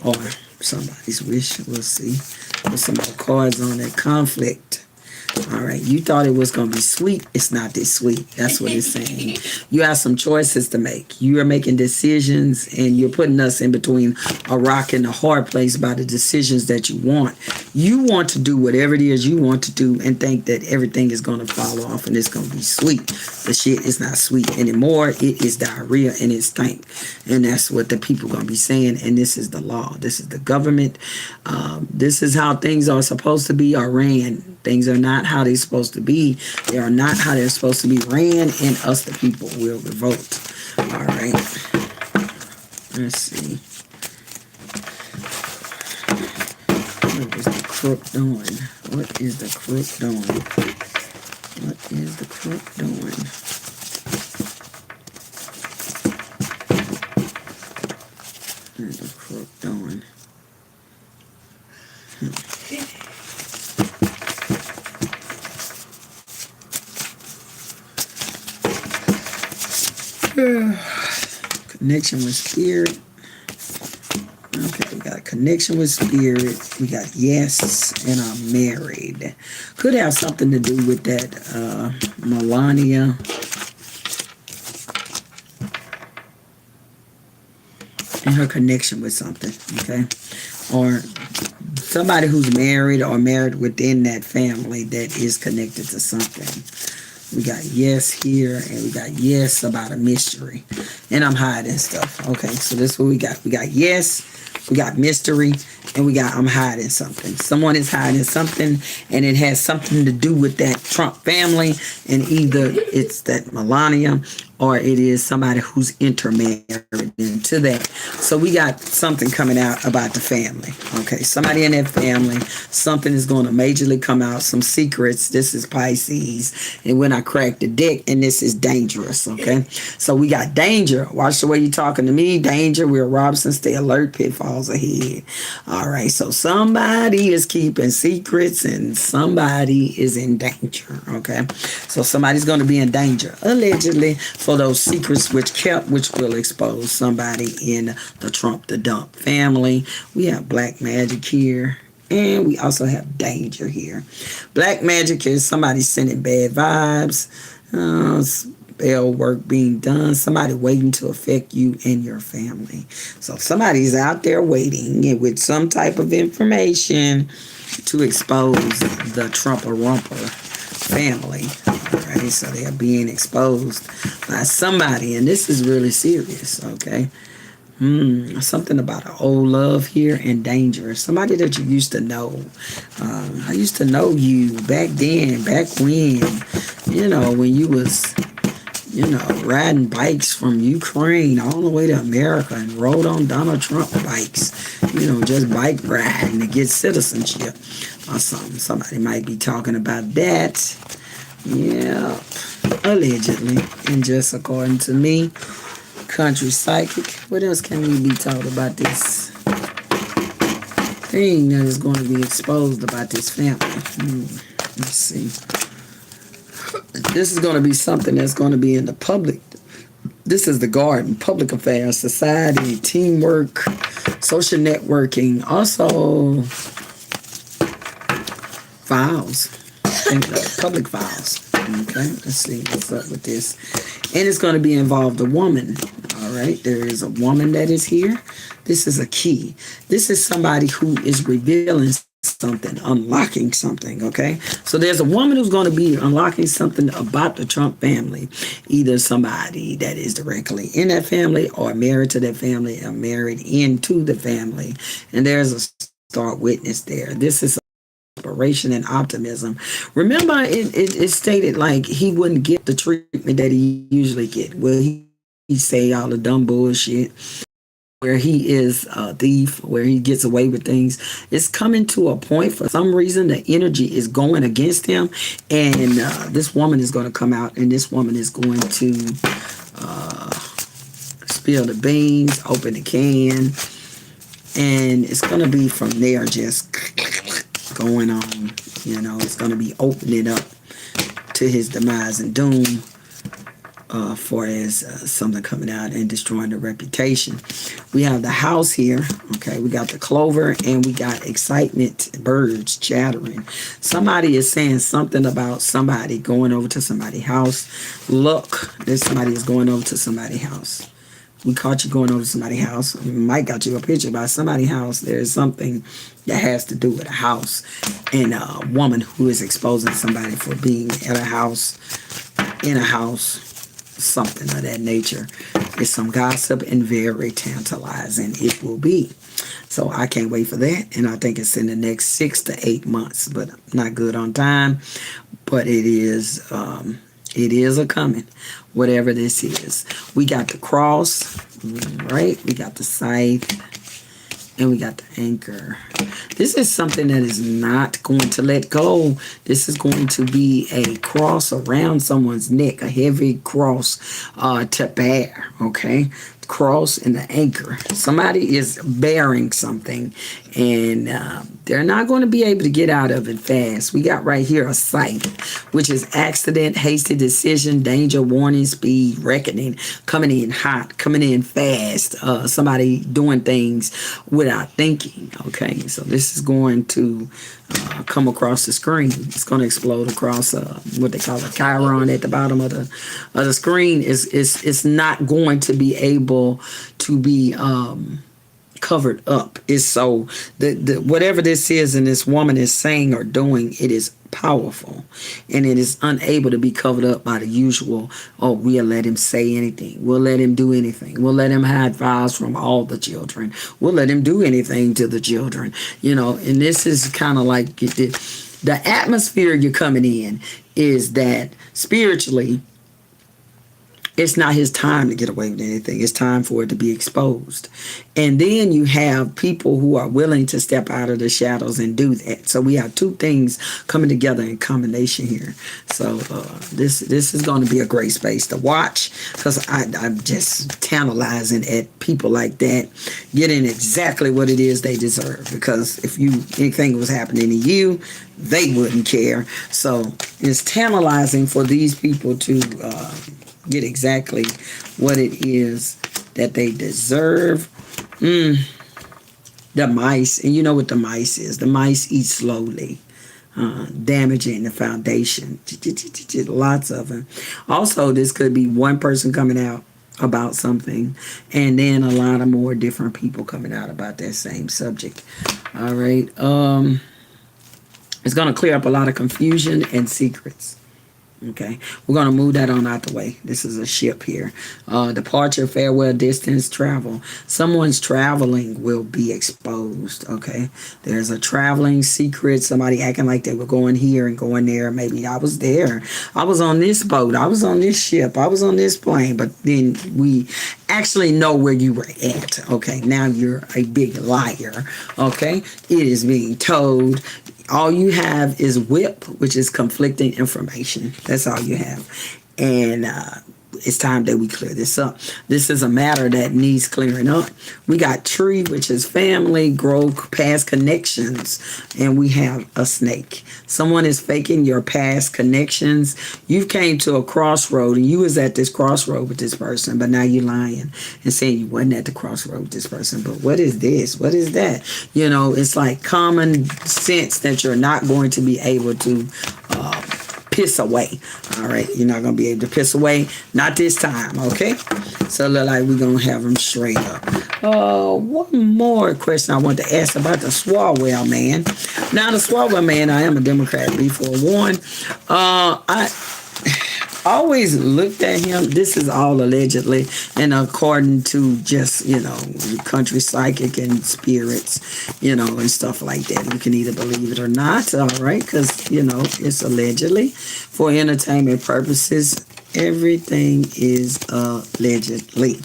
Speaker 2: or somebody's wish. We'll see. Put some more cards on that. Conflict. All right. You thought it was going to be sweet. It's not this sweet. That's what it's saying. You have some choices to make. You are making decisions, and you're putting us in between a rock and a hard place by the decisions that you want. You want to do whatever it is you want to do and think that everything is going to fall off and it's going to be sweet. The shit is not sweet anymore. It is diarrhea and it stink. And that's what the people are going to be saying. And this is the law. This is the government. This is how things are supposed to be or ran. Things are not how they're supposed to be. They are not how they're supposed to be ran, and us, the people, will revolt. All right. Let's see. What is the crook doing? What is the crook doing? What is the crook doing? What is the crook doing? Connection with spirit. Okay, we got a connection with spirit. We got yes, and I'm married. Could have something to do with that Melania. And her connection with something, okay? Or somebody who's married or married within that family that is connected to something. We got yes here, and we got yes about a mystery. And I'm hiding stuff. Okay, so this is what we got. We got yes, we got mystery, and we got I'm hiding something. Someone is hiding something, and it has something to do with that Trump family, and either it's that Melania or it is somebody who's intermarried into that. So we got something coming out about the family. Okay, somebody in that family, something is going to majorly come out, some secrets. This is Pisces, and when I crack the deck, and this is dangerous. Okay, so we got danger. Watch the way you're talking to me. Danger. We're Robinson. Stay alert. Pitfalls ahead. All right, so somebody is keeping secrets, and somebody is in danger. Okay, so somebody's going to be in danger, allegedly, for those secrets which will expose somebody in the Trump the Dump family. We have black magic here, and we also have danger here. Black magic is somebody sending bad vibes, spell work being done, somebody waiting to affect you and your family. So somebody's out there waiting with some type of information to expose the Trump-a-rumper family. All right, so they are being exposed by somebody, and this is really serious. Okay, something about an old love here and danger. Somebody that you used to know. I used to know you back then, back when, you know, when you was riding bikes from Ukraine all the way to America and rode on Donald Trump bikes, just bike riding to get citizenship or something. Somebody might be talking about that. Yeah, allegedly. And just according to me, country psychic. What else can we be taught about this thing that is going to be exposed about this family? Let's see. This is going to be something that's going to be in the public. This is the garden, public affairs, society, teamwork, social networking, also files, public files. Okay, let's see what's up with this. And it's going to be involved a woman. All right, there is a woman that is here. This is a key. This is somebody who is revealing something, unlocking something, okay? So there's a woman who's going to be unlocking something about the Trump family. Either somebody that is directly in that family or married to that family or married into the family. And there's a star witness there. This is inspiration and optimism. Remember, it stated like he wouldn't get the treatment that he usually get. Well, he say all the dumb bullshit, where he is a thief, where he gets away with things. It's coming to a point, for some reason, the energy is going against him. And this woman is going to come out, and this woman is going to spill the beans, open the can. And it's going to be from there just going on. It's going to be opening up to his demise and doom. For as something coming out and destroying the reputation. We have the house here. Okay, we got the clover and we got excitement, birds chattering. Somebody is saying something about somebody going over to somebody's house. Look, there's somebody is going over to somebody's house. We caught you going over to somebody's house. Mike got you a picture about somebody's house. There's something that has to do with a house and a woman who is exposing somebody for being at a house, in a house, something of that nature. It's some gossip and very tantalizing it will be. So I can't wait for that. And I think it's in the next 6 to 8 months, but not good on time. But it is a coming, whatever this is. We got the cross, right? We got the scythe. And we got the anchor. This is something that is not going to let go. This is going to be a cross around someone's neck, a heavy cross to bear, okay? Cross and the anchor. Somebody is bearing something, and they're not going to be able to get out of it fast. We got right here a sight, which is accident, hasty decision, danger, warning, speed, reckoning, coming in hot, coming in fast, somebody doing things without thinking, okay? So this is going to come across the screen. It's going to explode across what they call a chyron at the bottom of the screen. It's not going to be able to be covered up. It's so the whatever this is and this woman is saying or doing, it is powerful, and it is unable to be covered up by the usual, we'll let him say anything, we'll let him do anything, we'll let him hide files from all the children, we'll let him do anything to the children, and this is kind of like the atmosphere you're coming in is that spiritually it's not his time to get away with anything. It's time for it to be exposed. And then you have people who are willing to step out of the shadows and do that. So we have two things coming together in combination here. So this is going to be a great space to watch, because I'm just tantalizing at people like that getting exactly what it is they deserve. Because if anything was happening to you, they wouldn't care. So it's tantalizing for these people to get exactly what it is that they deserve. The mice, and you know what the mice is. The mice eat slowly, damaging the foundation. Lots of them. Also, this could be one person coming out about something, and then a lot of more different people coming out about that same subject. All right. It's going to clear up a lot of confusion and secrets. Okay, we're going to move that on out the way. This is a ship here. Departure, farewell, distance, travel. Someone's traveling will be exposed. Okay, there's a traveling secret. Somebody acting like they were going here and going there. Maybe I was there. I was on this boat. I was on this ship. I was on this plane. But then we actually know where you were at. Okay, now you're a big liar. Okay, it is being told. All you have is whip, which is conflicting information. That's all you have. And it's time that we clear this up. This is a matter that needs clearing up. We got tree, which is family, grow, past connections, and we have a snake. Someone is faking your past connections. You came to a crossroad, and you was at this crossroad with this person, but now you're lying and saying you wasn't at the crossroad with this person. But what is this? What is that? You know, it's like common sense that you're not going to be able to piss away. All right, you're not gonna be able to piss away, not this time. Okay, so it look like we're gonna have them straight up. One more question I want to ask about the Swawell man. Now the Swawell man, I am a Democrat, be forewarned. I always looked at him. This is all allegedly and according to just, you know, country psychic and spirits, you know, and stuff like that. You can either believe it or not, all right, because, you know, it's allegedly for entertainment purposes. Everything is allegedly.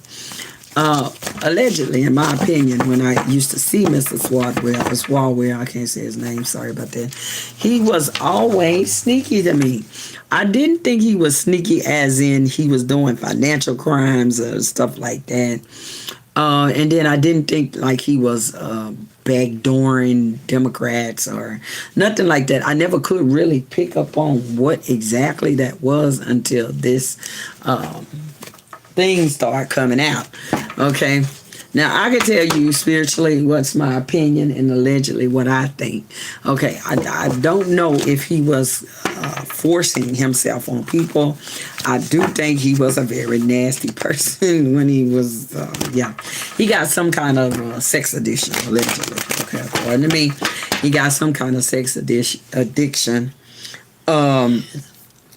Speaker 2: Allegedly, in my opinion, when I used to see Mr. Swawell, I can't say his name, sorry about that. He was always sneaky to me. I didn't think he was sneaky as in he was doing financial crimes or stuff like that. And then I didn't think like he was backdooring Democrats or nothing like that. I never could really pick up on what exactly that was until this things start coming out. Okay, now I can tell you spiritually what's my opinion and allegedly what I think. Okay, I don't know if he was forcing himself on people. I do think he was a very nasty person when he was he got some kind of sex addiction allegedly. Okay, according to me, he got some kind of sex addiction.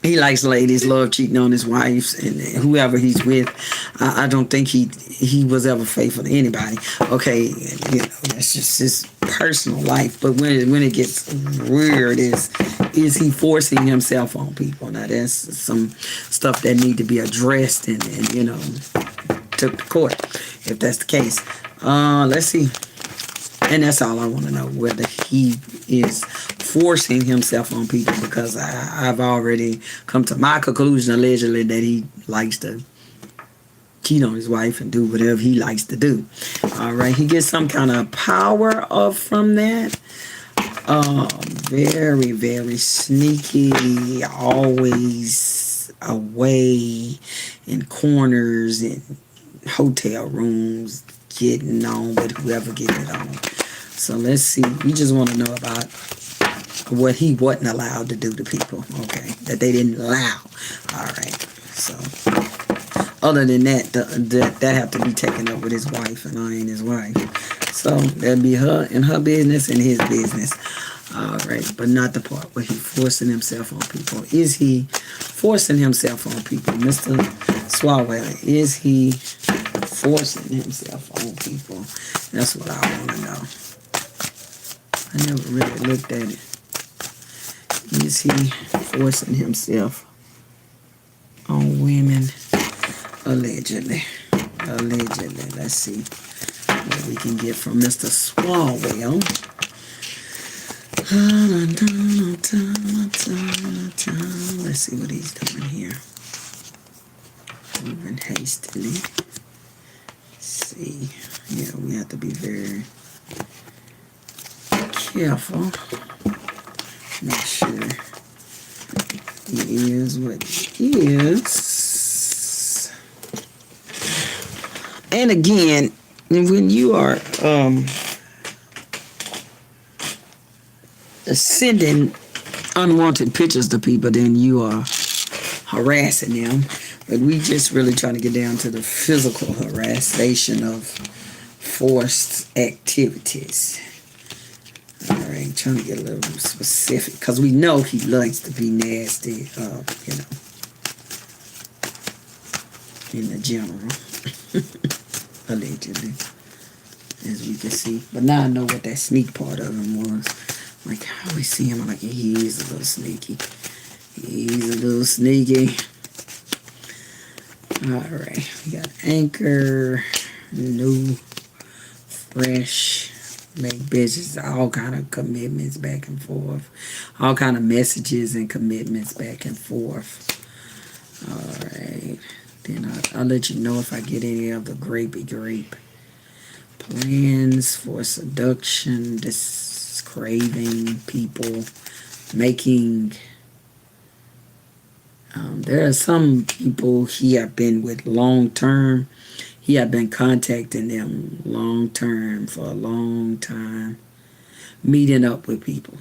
Speaker 2: He likes ladies, love cheating on his wife and whoever he's with. I don't think he was ever faithful to anybody. Okay, you know, that's just his personal life. But when it gets weird, is he forcing himself on people? Now that's some stuff that need to be addressed and you know, took to court if that's the case. Let's see. And that's all I want to know, whether he is forcing himself on people, because I've already come to my conclusion allegedly that he likes to cheat on his wife and do whatever he likes to do. All right, he gets some kind of power from that. Very, very sneaky, always away in corners and hotel rooms, getting on with whoever getting it on. So let's see. We just want to know about what he wasn't allowed to do to people. Okay, that they didn't allow. All right. So other than that, that have to be taken up with his wife, and I ain't his wife. So that'd be her and her business and his business. All right, but not the part where he's forcing himself on people. Is he forcing himself on people, Mr. Swawell? Is he forcing himself on people? That's what I want to know. I never really looked at it. Is he forcing himself on women? Allegedly. Allegedly. Let's see what we can get from Mr. Swawell. Let's see what he's doing here. Moving hastily. See, yeah, we have to be very careful. Make sure he is what he is. And again, when you are sending unwanted pictures to people, then you are harassing them. But we just really trying to get down to the physical harassment of forced activities. All right, trying to get a little specific because we know he likes to be nasty, you know, in the general, allegedly, as we can see. But now I know what that sneak part of him was. Like, how we see him, I'm like, he is a little sneaky. He's a little sneaky. All right, we got anchor, new, fresh, make business, all kind of commitments back and forth, all kind of messages and commitments back and forth. All right, then I'll let you know if I get any of the grapey grape. Plans for seduction, craving people, making. There are some people he have been with long term. He had been contacting them long term for a long time, meeting up with people.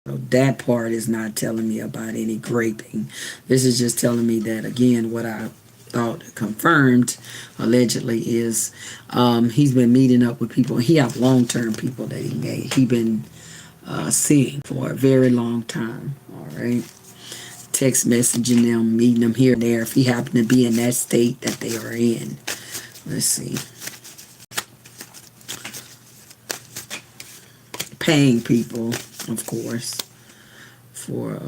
Speaker 2: So that part is not telling me about any graping. This is just telling me that, again, what I thought confirmed allegedly is he's been meeting up with people. He have long-term people that he been seeing for a very long time. All right, text messaging them, meeting them here and there if he happened to be in that state that they are in. Let's see. Paying people, of course, for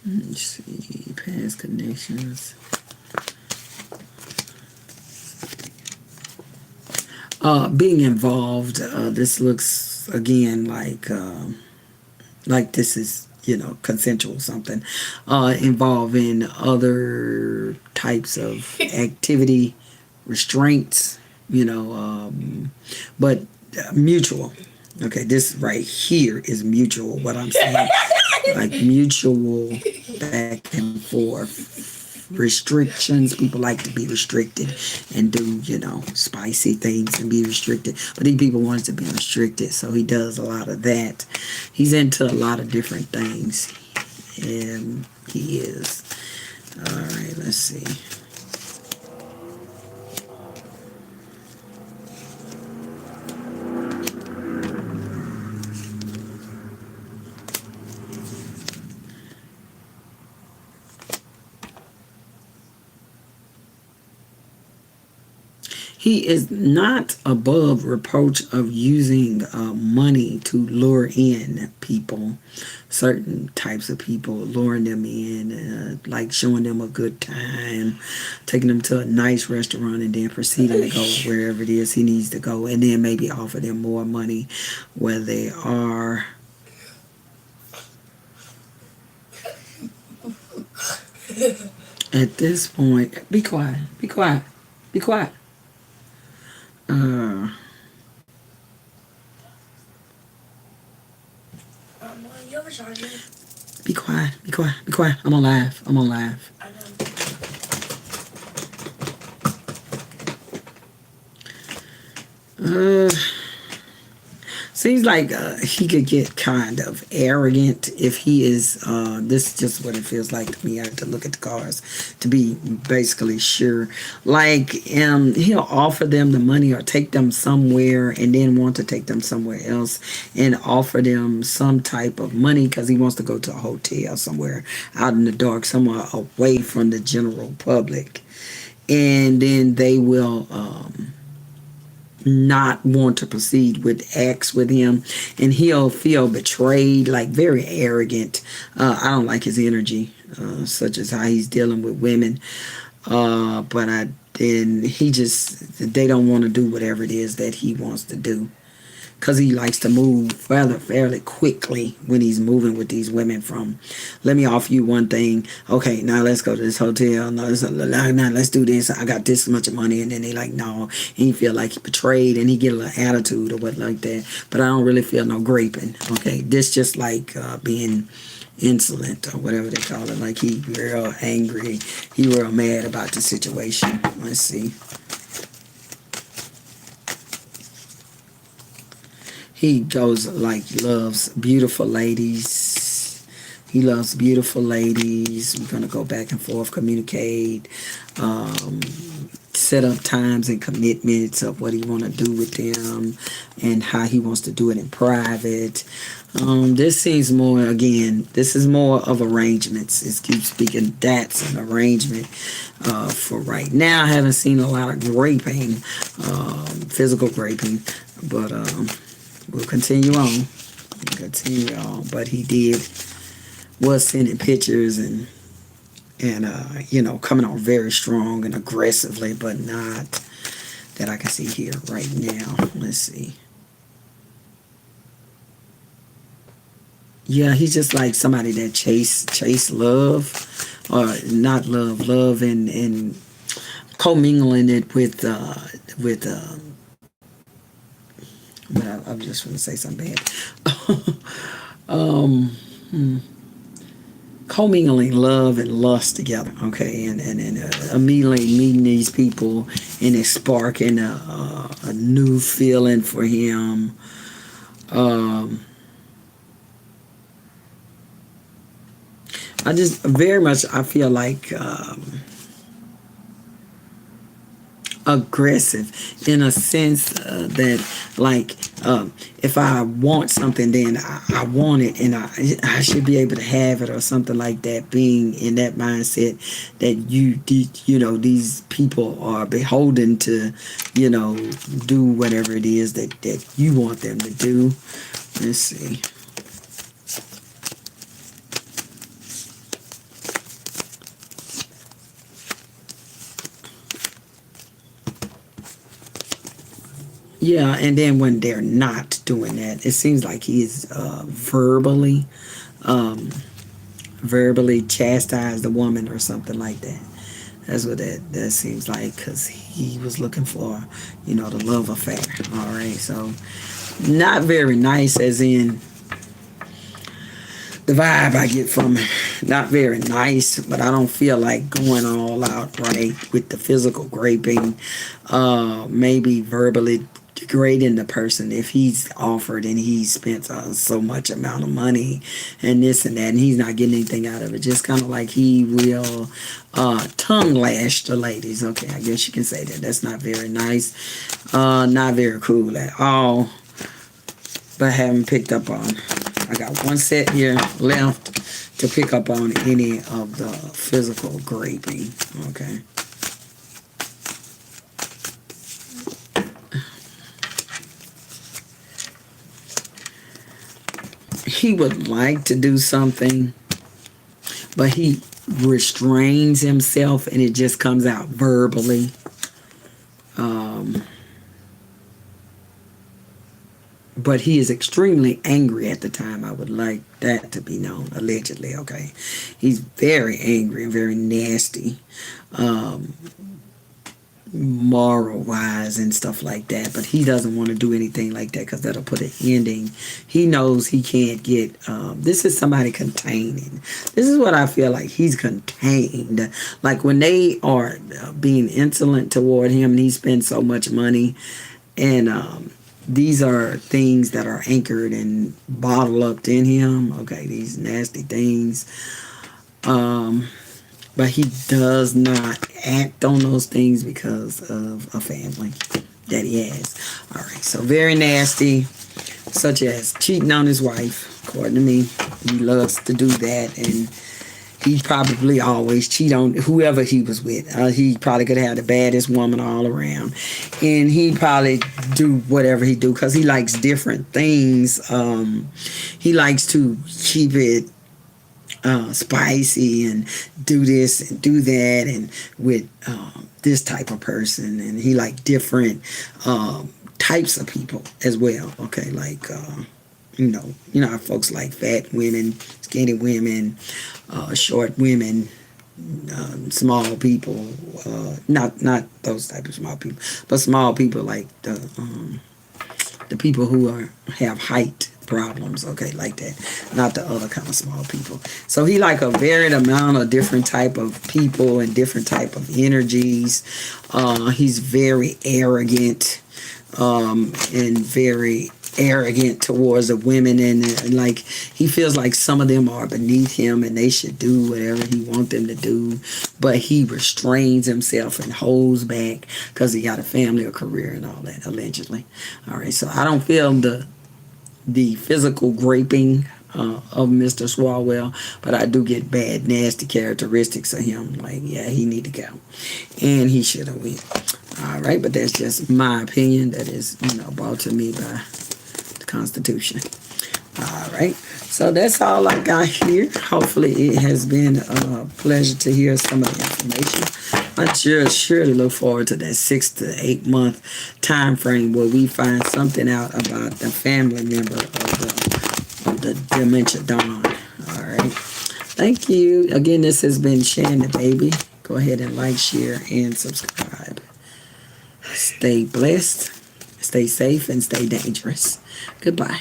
Speaker 2: let's see, past connections. Being involved. This looks again like this is, you know, consensual something, involving other types of activity, restraints, you know, but mutual. Okay, this right here is mutual, what I'm saying. Like mutual back and forth. Restrictions. People like to be restricted and do, you know, spicy things and be restricted. But these people want to be restricted, so he does a lot of that. He's into a lot of different things. And he is. Alright, let's see. He is not above reproach of using money to lure in people, certain types of people, luring them in, like showing them a good time, taking them to a nice restaurant, and then proceeding to go wherever it is he needs to go, and then maybe offer them more money where they are. At this point, be quiet, be quiet, be quiet. Be quiet, be quiet, be quiet. I'm on live. I'm on live. Seems like he could get kind of arrogant if he is, this is just what it feels like to me. I have to look at the cards to be basically sure. Like, he'll offer them the money or take them somewhere and then want to take them somewhere else and offer them some type of money because he wants to go to a hotel somewhere out in the dark, somewhere away from the general public. And then they will not want to proceed with acts with him, and he'll feel betrayed, like very arrogant. I don't like his energy, such as how he's dealing with women. But they don't want to do whatever it is that he wants to do, because he likes to move fairly quickly when he's moving with these women from, let me offer you one thing. Okay, now let's go to this hotel. Now let's do this. I got this much money. And then they like, no. And he feel like he betrayed and he get a little attitude or what like that. But I don't really feel no graping. Okay, this just like being insolent or whatever they call it. Like he real angry. He real mad about the situation. Let's see. He goes like loves beautiful ladies. He loves beautiful ladies. We're going to go back and forth, communicate. set up times and commitments of what he want to do with them and how he wants to do it in private. This seems more, again, this is more of arrangements. It keeps speaking, that's an arrangement for right now. I haven't seen a lot of graping, physical graping, but we'll continue on. But he was sending pictures and you know, coming on very strong and aggressively, but not that I can see here right now. Let's see. Yeah, he's just like somebody that chase love, or not love and commingling it with but I'm just going to say something bad. Commingling love and lust together, okay, and immediately meeting these people and it's sparking a new feeling for him. I just very much, I feel like aggressive in a sense that like if I want something, then I want it and I should be able to have it or something like that, being in that mindset that you know, these people are beholden to, you know, do whatever it is that you want them to do. Let's see. Yeah, and then when they're not doing that, it seems like he's verbally chastised the woman or something like that. That's what that seems like, because he was looking for, you know, the love affair. All right, so not very nice, as in the vibe I get from it. Not very nice, but I don't feel like going all out right with the physical graping. Maybe verbally degrading the person if he's offered and he's spent so much amount of money and this and that and he's not getting anything out of it. Just kind of like he will tongue lash the ladies. Okay, I guess you can say that. That's not very nice. Not very cool at all. But I haven't picked up on. I got one set here left to pick up on any of the physical graping. Okay. He would like to do something, but he restrains himself and it just comes out verbally. But he is extremely angry at the time. I would like that to be known, allegedly, okay? He's very angry and very nasty, moral-wise and stuff like that. But he doesn't want to do anything like that because that'll put an ending. He knows he can't get... this is somebody containing. This is what I feel like. He's contained. Like when they are being insolent toward him and he spends so much money and... these are things that are anchored and bottled up in him. Okay, these nasty things. But he does not act on those things because of a family that he has. All right, so very nasty, such as cheating on his wife, according to me. He loves to do that, and he probably always cheat on whoever he was with. He probably could have the baddest woman all around. And he probably do whatever he do because he likes different things. He likes to keep it spicy and do this and do that and with this type of person. And he like different types of people as well. Okay, like... you know how folks like fat women, skinny women, short women, small people, not those type of small people, but small people like the people who have height problems, okay, like that, not the other kind of small people. So he like a varied amount of different type of people and different type of energies. He's very arrogant and very arrogant towards the women, and like he feels like some of them are beneath him and they should do whatever he wants them to do, but he restrains himself and holds back because he got a family, a career, and all that, allegedly. All right, so I don't feel the physical graping of Mr. Swawell, but I do get bad, nasty characteristics of him. Like, yeah, he need to go, and he should have went. All right, but that's just my opinion. That is, brought to me by the Constitution. All right, so that's all I got here. Hopefully, it has been a pleasure to hear some of the information. I surely look forward to that 6 to 8 month time frame where we find something out about the family member of the Dementia Dad. All right. Thank you. Again, this has been Shan the Baby. Go ahead and like, share, and subscribe. Stay blessed, stay safe, and stay dangerous. Goodbye.